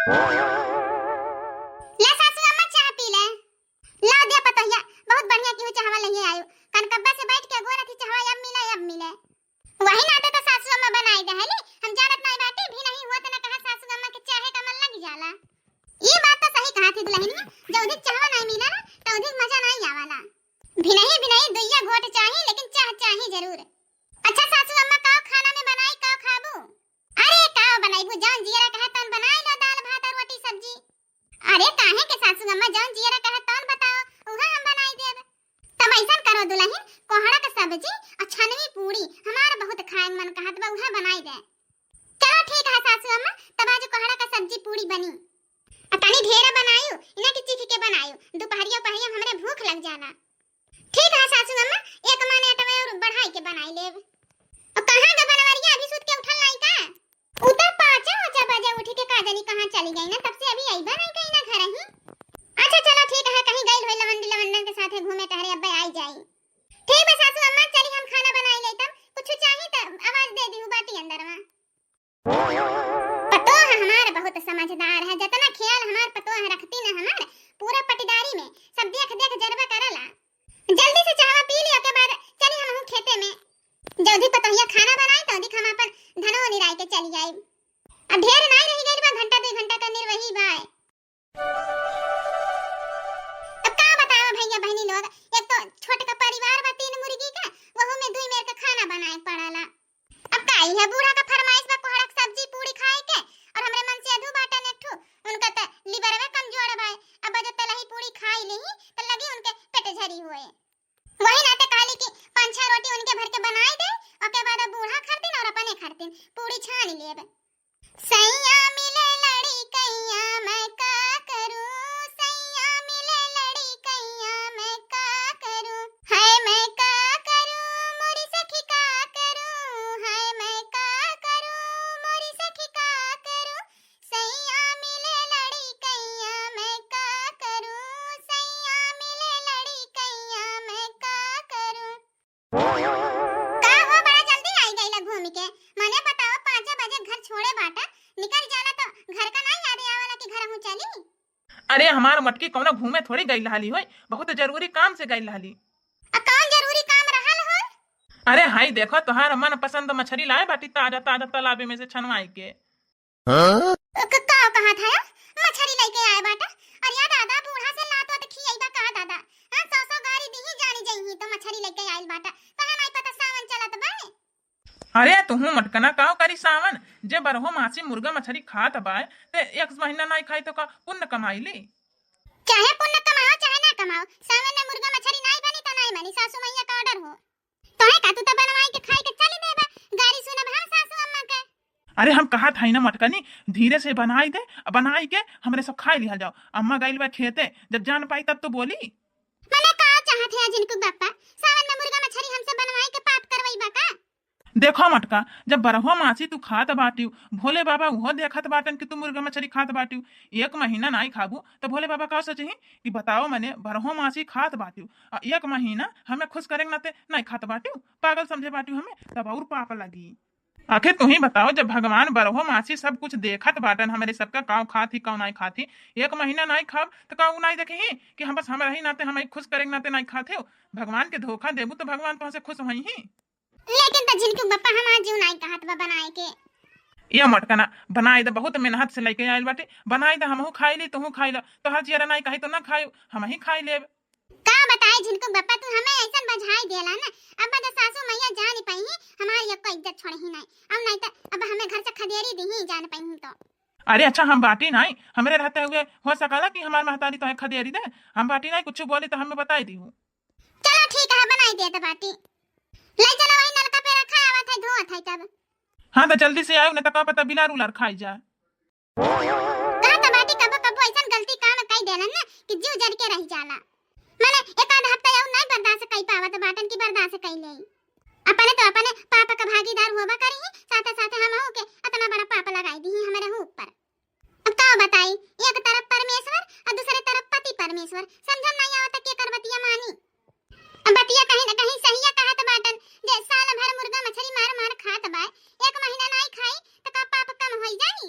ले सासू अम्मा चाह पी ले। ला दे पतोहिया बहुत बढ़िया की हो चाहवा लइए आयो। कनकब्बा से बैठ के गोरा थी चाहवा अब मिले। वही नाते तो सासू अम्मा बनाई दे हली। हम जानत नहीं बाटी भी नहीं हुआ त ना कहा सासू अम्मा के चाहे का मन लग जाला। ये बात तो सही कहा थी दुल्हनिया। जौधी चाहवा नहीं मिला ना तौधी मजा नहीं आवाला। भी नहीं दुइया घोट चाही लेकिन चाह चाही जरूर। अच्छा सासू अम्मा का खाना में बनाई का खाबू? अरे का बनाईबू जान जियरा कहा तन बनाई लो दाल भात और रोटी सब्जी। अरे काहे के सासू अम्मा जान जियरा कहा तन बताओ उहा हम बनाई देब। तब ऐसा करो दुल्हन कोहड़ा का सब्जी और छनवी पूरी हमारा बहुत खाए मन कहत बा उहा बनाई दे। चलो ठीक है सासू अम्मा तब आज कोहड़ा का सब्जी पूरी बनी। तनी ढेर बनायू इना की चीख के बनायू दोपहरिया पहरिया हमरे भूख लग जाला। ठीक है सासू अम्मा एक माने अटवे और बढ़ाई के बनाई लेब। और कहां ग बनवरिया अभी सुत के उठल नहीं का? उतर 5 बजे उठ के का जानी कहां चली गई ना तब से अभी आईबा नहीं कहीं ना घर ही। अच्छा चलो ठीक है कहीं गई होई लवंडन के साथे घूमे टहरे अब आई जाई। ठीक है सासू अम्मा चली हम खाना बनाई ले तब कुछ चाहिए त आवाज दे दी बाटी अंदर में। पतो है हमार बहुत समझदार है जितना ख्याल हमार पतो है रखती ना हमार पूरा पटीदारी में सब देख जरबा करला। जल्दी से चाहवा पी लियो के बाद चली हम खेते में। जल्दी पतोहिया खाना बनाई तो दिख हम अपन धनो निराई के चली जाई। अब ढेर नहीं रही गई बा घंटा 2 घंटा का निर्वही बाय। अब का बताओ भैया बहनी लोग एक तो छोट का परिवार बा 3 मुर्गी का वहु में 2 मेर का खाना बनाए पड़ाला। अब काई है बूढ़ा का फरमाइश बा कोहड़ा का सब्जी पूरी खाए के और हमरे मन से अधू बाटा ने ठू उनका त लिवर में कमजोर बा। अब जब तलही पूरी खाई लेही त लगी उनके पेट झरी हुए। वही नाते काली की 5-6 रोटी उनके भर के बनाई दे और के बाद बूढ़ा खरतिन और अपने खरतिन पूरी छान लेब। सैया मिले लड़ी कैया मैं का करूं सैया मिले लड़ी कैया मैं का करूं हाय मैं का करूं मोरी सखी का करूं हाय मैं का करूं मोरी सखी का करूं सैया मिले लड़ी कैया मैं का करूं सैया मिले लड़ी कैया मैं का करूं। का हो बड़ा जल्दी आई गईला घूम के मने बताओ 5 बजे घर छोड़े बाटा निकल जाला तो घर का नहीं याद आवाला कि घर हूं चली। अरे हमार मटकी कौनो घूमे थोड़ी गई लहली होय बहुत जरूरी काम से गई लहली। कौन जरूरी काम रहल हो? अरे हाय देखो तोहार मन पसंद मछली लाए बाटी ताजा तालाबे में से छनवाई के। का कहा था मछली लेके आए बाटा और या दादा बूढ़ा से लातो त खियैबा का दादा हां 100 गाड़ी दीही जानी जइही तो मछली लेके आइल बाटा कहा नहीं पता सावन चलत बा। अरे तुहू मटकना काओ करी सावन जे बरहो मासी मुर्गा मछली खात बाय ते 1 महीना नहीं खाई तो का पुण्य कमाई ली। चाहे पुण्य कमाओ चाहे ना कमाओ सावन में मुर्गा मछली नहीं बनी तो नहीं बनी सासू मैया का ऑर्डर हो तो है का तू तो बनवाई के खाई के चली देबा गाड़ी सुनब हम सासू अम्मा के। अरे हम कहा था ना मटकनी धीरे से बनाई दे बनाई के हमरे सब खाई लिया जाओ अम्मा गइल बा खेते जब जान पाई तब तो बोली। मने का चाहत है जिनको बापा सावन में मुर्गा मछली हमसे बनवाई के पाप करवई बा का? देखो मटका जब बरहो मासी तू खात बाटी भोले बाबा वो देखत बाटन कि तू मुर्गा मछली खात बाटी 1 महीना नहीं खाबू तो भोले बाबा का सोचही कि बताओ मने बरहो मासी खात बाटी 1 महीना हमें खुश करेंगे नाते नहीं खात बाटी पागल समझे बाटी हमें तब और पाप लगी। आखिर तू ही बताओ जब भगवान बरहो मासी सब कुछ देखत बाटन हमारे सबका काव खाती काव नहीं खाती 1 महीना नहीं खाब तो काव नहीं देखे कि हम बस हमारे ही नाते हमें खुश करेंगे नाते नहीं खाते भगवान के धोखा देबू तो भगवान तो हमसे खुश वही ही। लेकिन त जिनको बप्पा हम आज नहीं कहत बा बनाए के। ये मटकना बनाई दे बहुत मेहनत से लेके आइल बाटे बनाई दे हमहू खाई ली तू खाई ला तो हर चेहरा नहीं कही तो ना खाई हम ही खाई लेब। का बताए जिनको बप्पा तू हमें ऐसा बझाई देला ना अब जब सासू मैया जान पाई हमारी एक इज्जत छोड़ ही नहीं अब नहीं तो अब हमें घर से खदेरी दी जान पाई तो। अरे अच्छा हम बाटी नहीं हमरे रहते हुए हो सकाला कि हमार महतारी तो खदेरी दे हम बाटी नहीं कुछ बोली तो हमें बताई दी हूँ। चलो ठीक है बनाई दे तो बाटी ले चलो वही नलका पे रखा आवा था धोत है तब। हाँ तो जल्दी से आओ न तो का पता बिलार उलार खाई जा। कहा तो बाटी कबो ऐसा गलती काम कई देला ना कि जीव जड़ के रह जाला माने एक आध हफ्ता यौ नहीं बर्दाश्त कई पावा तो बाटन की बर्दाश्त कई ले अपने तो अपने पाप का भागीदार होबा करी साथे साथे हम हो के इतना बड़ा पाप लगाई दी हमारे ऊपर। अब का बताई एक तरफ परमेश्वर और दूसरे तरफ पति परमेश्वर समझ नहीं आवत के करबतिया मानी। अब बतिया कहीं न कहीं सही है कहत बाटन जे साल भर मुर्गा मछली मार मार खात बा 1 महीना नहीं खाई तो का पाप कम होई जाई।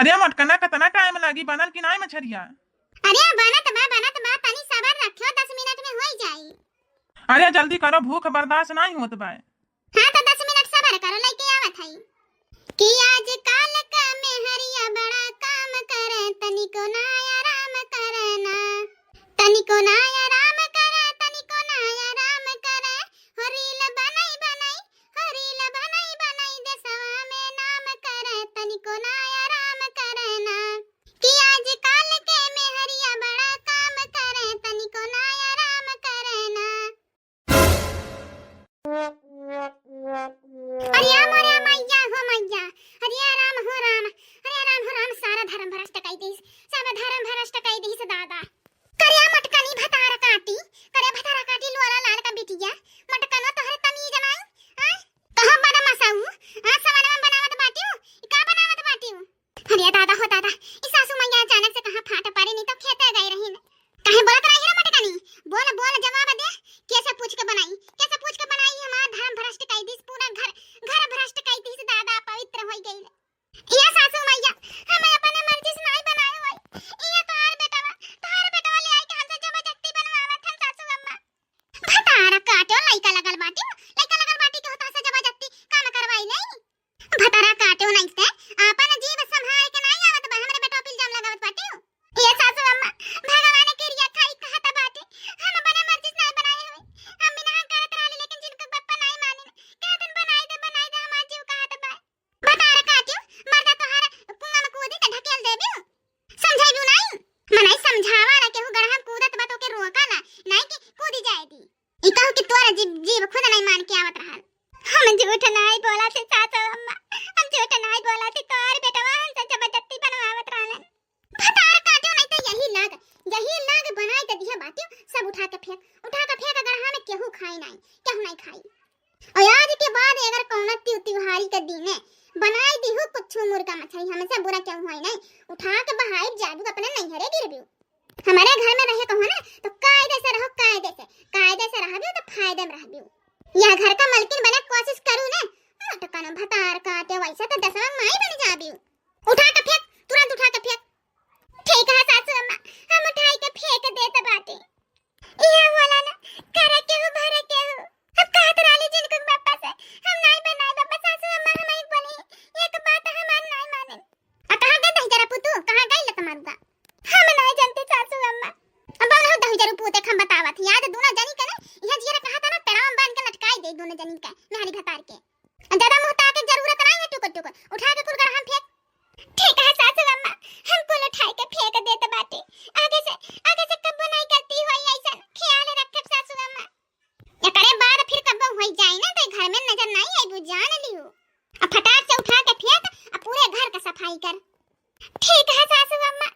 अरे मटकना कितना टाइम लगी बनल की नहीं मछरिया? अरे बनत बा तनी सबर रखियो 10 मिनट में हो जाई। अरे जल्दी करो भूख बर्दाश्त नहीं होत बा। हां तो 10 मिनट सबर करो लइके आवत हई कि आज काल का मेहरिया बड़ा काम करे तनिको ना आराम करना तनिको ना आराम करे तनिको ना आराम करे हो रील बनाई देशवा में नाम करे तनिको ना आराम करना कि आज काल के मेहरिया बड़ा काम करे तनिको ना आराम करना। अरे मैया हो मैया, अरे राम हो राम, अरे राम हो राम, सारा धर्म भ्रष्ट कई दिस, सब धर्म भ्रष्ट कई दिस दादा। करिया मटकनी भतारा काटी लोला लाल का बिटिया मटकनो तोहरे तमीज नहीं हां कहां बड़ा मसाऊ हां सवाना में बनावत बाटियो का बनावत बाटियो। अरे दादा हो दादा, इस सासू मैया अचानक से कहां फाट पड़ी नहीं तो खेते गई रही काहे बोलत रही रे मटकनी, बोल बोल जवाब दे, कैसे पूछ के बनाई हमारा धर्म भ्रष्ट कई दिस, पूरा घर भ्रष्ट कई दिस दादा, पवित्र होई गई ये सासू मैया हम अपने मर्जी से नहीं बनाए होई ये तोहार बेटवा ले आई के हमसे जबरदस्ती बनवावत हम सासू अम्मा। भतारा काटो लइका लगल बाटी के होता से जबरदस्ती काम करवाई नहीं भतारा काटो नहीं से आपन जीव संभाल के नहीं आवत बा हमरे बेटवा पे इल्जाम लगावत बाटी ये सासू अम्मा भगवान के रिया खाई कहत बाटी हम अपने मर्जी से नहीं बनाए होई हम बिना करत रहली लेकिन जिनको बप्पा नहीं माने कहतन बनाई दे हमार जीव कहत बा भतारा काटो मर्दा तोहार कुआं में कूदी त ढकेल देबी समझाइबू नहीं मनाई समझावा ला केहू गढ़ा कूदत बा तो के रोकाला नहीं कि कूदी जाए दी ई कहू कि तोरा जीव खुद नहीं मान के आवत रहल हम झूठ नहीं बोला थे सासू अम्मा हम झूठ नहीं बोला थे तोर बेटवा हमसे जबरदस्ती बनवावत रहलन भतार काटो नहीं तो यही लग बनाई त दिया बाटियो सब उठा के फेंक गढ़ा में केहू नहीं खाई और आज के बाद अगर कौन त्योहारी के दिन बनाई दिहु कुछ मुर्गा मछली हमसे बुरा क्यों होई नहीं उठा के बहाई जाबू अपने नहीं हरे गिरबियो हमारे घर में रहे कहो ना तो कायदे से रहबियो तो फायदे में रहबियो यह घर का मालकिन बने कोशिश करू ना मटकन भतार काटे वैसे तो 10वां माई बन जाबियो उठा के फेंक तुरंत उठा के फेंक ठीक है सासू अम्मा हम उठाई के फेंक देत बाटे ये वाला ना करे के हो भरे के हो अब कहत राली जिनको बापा से हम नहीं बनाए बापा सासू अम्मा हमारी बोली एक बात हमार नहीं माने आ कहां गई दही जरा पुतू कहां गई ल तुम्हारा हम नहीं जानते सासू अम्मा अब बोल दही जरा पुते हम बतावत याद दोनों जनी के ना यहां जीरा कहा था ना पेड़ाम बांध के लटकाई दे दोनों जनी का मेहरी भतार के ज्यादा मुहता के जरूरत नहीं है टुक उठा के कुलकर हम फेंक ठीक है सासू अम्मा हम कुल उठाई के फेंक देत बाटे आगे से कब नहीं करती होई ऐसा ख्याल रखे सासू अम्मा एकरे बाद फिर कब होई जाए ना तो घर में नजर नहीं आई वो जान लियो अब फटाक से उठा के फेंक और पूरे घर का सफाई कर ठीक है सासू अम्मा।